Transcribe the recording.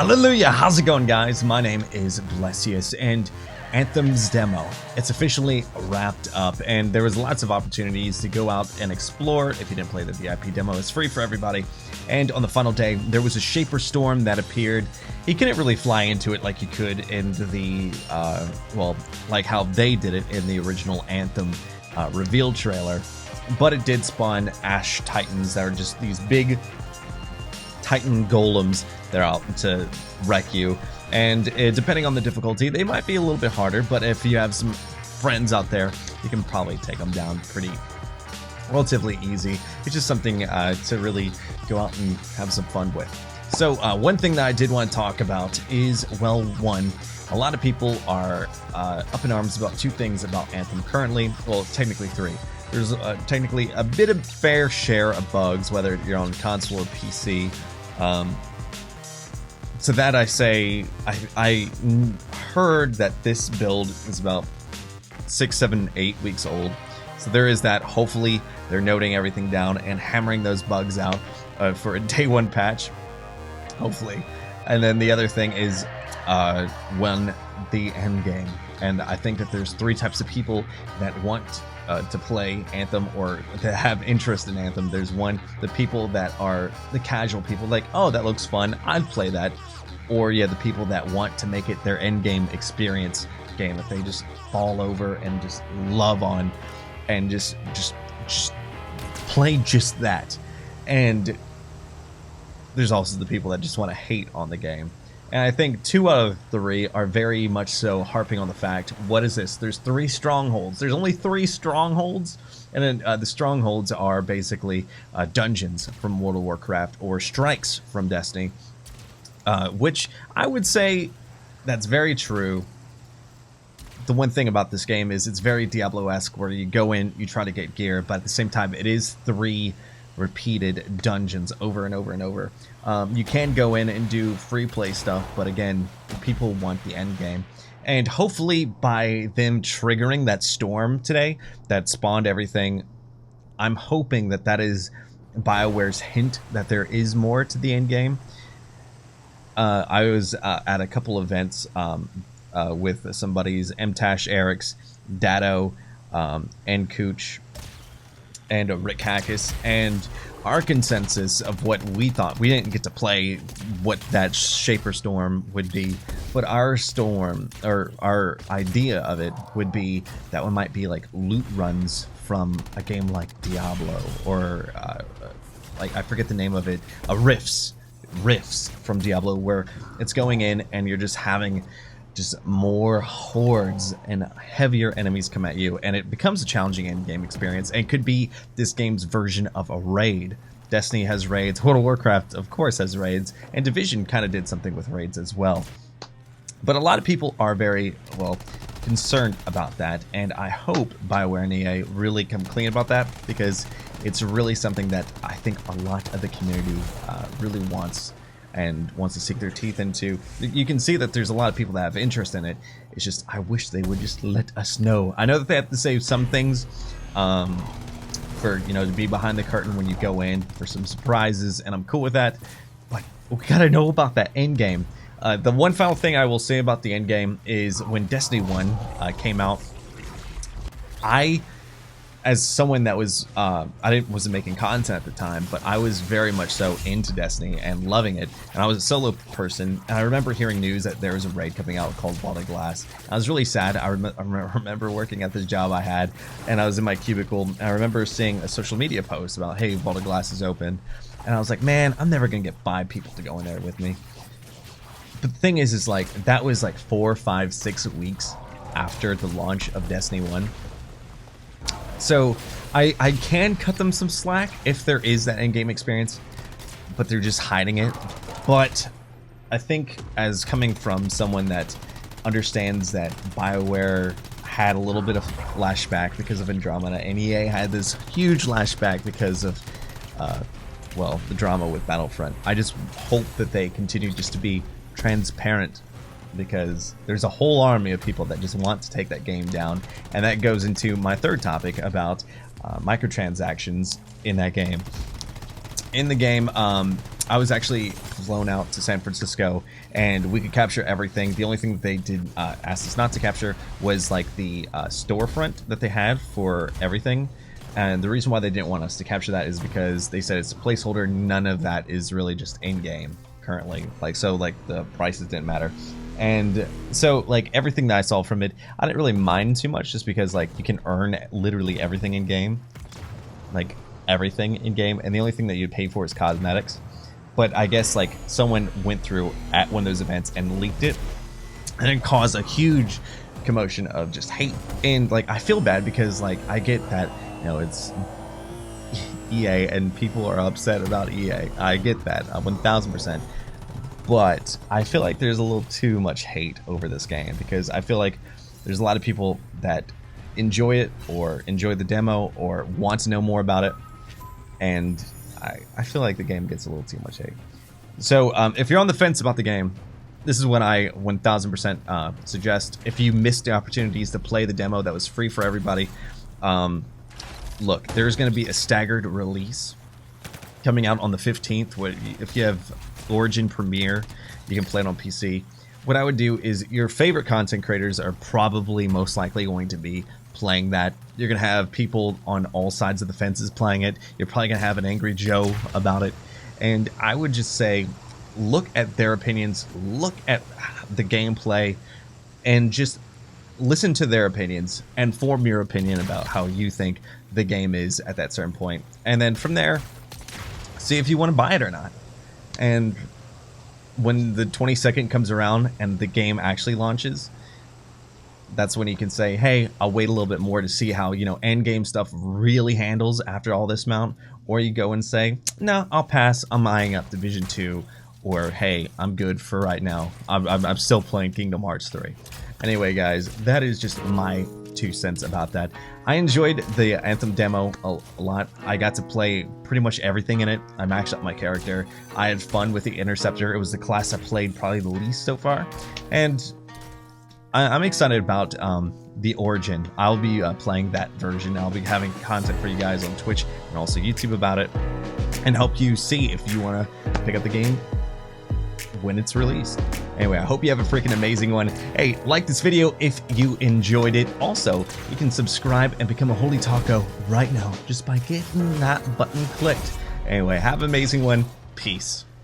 Hallelujah! How's it going, guys? My name is Blessious, and Anthem's demo, it's officially wrapped up, and there was lots of opportunities to go out and explore. If you didn't play the VIP demo, it's free for everybody. And on the final day, there was a Shaper Storm that appeared. You couldn't really fly into it like you could in the, well, like how they did it in the original Anthem reveal trailer. But it did spawn Ash Titans that are just these big Titan golems that are out to wreck you. And depending on the difficulty, they might be a little bit harder, but if you have some friends out there, you can probably take them down pretty relatively easy. It's just something to really go out and have some fun with. So one thing that I did want to talk about is, well, one, a lot of people are up in arms about two things about Anthem currently. Well, technically three. There's technically a bit of fair share of bugs, whether you're on console or PC. So that I say, I heard that this build is about 6, 7, 8 weeks old. So there is that. Hopefully they're noting everything down and hammering those bugs out for a day one patch. Hopefully. And then the other thing is when the end game. And I think that there's three types of people that want to play Anthem or to have interest in Anthem. There's one, the people that are the casual people, like, oh, that looks fun, I'd play that. Or yeah, the people that want to make it their end game experience game that they just fall over and just love on and just play just that. And there's also the people that just want to hate on the game. And I think 2 out of 3 are very much so harping on the fact, what is this? There's 3 strongholds. There's only 3 strongholds. And then the strongholds are basically dungeons from World of Warcraft or strikes from Destiny. Which I would say that's very true. The one thing about this game is it's very Diablo-esque, where you go in, you try to get gear, but at the same time it is 3 repeated dungeons over and over and over. You can go in and do free play stuff, but again, people want the end game. And hopefully by them triggering that storm today that spawned everything, I'm hoping that that is BioWare's hint that there is more to the end game. I was at a couple events with some buddies, MTash, Eric's, Dado, and Cooch, and Rick Hackis, and our consensus of what we thought, we didn't get to play what that Shaper Storm would be, but our storm, or our idea of it, would be that one might be like loot runs from a game like Diablo, or like, I forget the name of it, Rifts from Diablo, where it's going in and you're just having just more hordes and heavier enemies come at you, and it becomes a challenging end game experience, and could be this game's version of a raid. Destiny has raids, World of Warcraft of course has raids, and Division kind of did something with raids as well. But a lot of people are very, well, concerned about that, and I hope BioWare and EA really come clean about that, because it's really something that I think a lot of the community really wants and wants to sink their teeth into. You can see that there's a lot of people that have interest in it. It's just, I wish they would just let us know. I know that they have to say some things for, you know, to be behind the curtain when you go in for some surprises, and I'm cool with that, but we gotta know about that end game. The one final thing I will say about the end game is when Destiny 1 came out, as someone that was, wasn't making content at the time, but I was very much so into Destiny and loving it. And I was a solo person, and I remember hearing news that there was a raid coming out called Vault of Glass. I was really sad. I remember working at this job I had, and I was in my cubicle, and I remember seeing a social media post about, hey, Vault of Glass is open. And I was like, man, I'm never gonna get 5 people to go in there with me. But the thing is like, that was like 4, 5, 6 weeks after the launch of Destiny 1. So I can cut them some slack if there is that end game experience, but they're just hiding it. But I think, as coming from someone that understands that BioWare had a little bit of flashback because of Andromeda, and EA had this huge flashback because of well, the drama with Battlefront, I just hope that they continue just to be transparent, because there's a whole army of people that just want to take that game down. And that goes into my third topic about microtransactions in that game. In the game, I was actually flown out to San Francisco, and we could capture everything. The only thing that they did ask us not to capture was like the storefront that they had for everything. And the reason why they didn't want us to capture that is because they said it's a placeholder. None of that is really just in game currently. Like, so like the prices didn't matter. And so like everything that I saw from it, I didn't really mind too much, just because like you can earn literally everything in game, like everything in game, and the only thing that you'd pay for is cosmetics. But I guess like someone went through at one of those events and leaked it, and it caused a huge commotion of just hate. And like I feel bad because like I get that, you know, it's EA and people are upset about EA. I get that 1000%. But I feel like there's a little too much hate over this game, because I feel like there's a lot of people that enjoy it or enjoy the demo or want to know more about it, and I feel like the game gets a little too much hate. So if you're on the fence about the game, this is what I 1000% suggest. If you missed the opportunities to play the demo that was free for everybody, look, there's going to be a staggered release coming out on the 15th. If you have Origin Premiere, you can play it on PC. What I would do is, your favorite content creators are probably most likely going to be playing that. You're going to have people on all sides of the fences playing it. You're probably going to have an angry Joe about it. And I would just say, look at their opinions, look at the gameplay, and just listen to their opinions and form your opinion about how you think the game is at that certain point. And then from there, see if you want to buy it or not. And when the 22nd comes around and the game actually launches, that's when you can say, hey, I'll wait a little bit more to see how, you know, end game stuff really handles after all this amount. Or you go and say, no, I'll pass, I'm eyeing up Division 2, or hey, I'm good for right now, I'm still playing Kingdom Hearts 3. Anyway, guys, that is just my 2 cents about that. I enjoyed the Anthem demo a lot. I got to play pretty much everything in it. I maxed out my character. I had fun with the Interceptor. It was the class I played probably the least so far. And I'm excited about the Origin. I'll be playing that version. I'll be having content for you guys on Twitch and also YouTube about it, and help you see if you want to pick up the game when it's released. Anyway, I hope you have a freaking amazing one. Hey, like this video if you enjoyed it. Also, you can subscribe and become a Holy Taco right now just by getting that button clicked. Anyway, have an amazing one. Peace.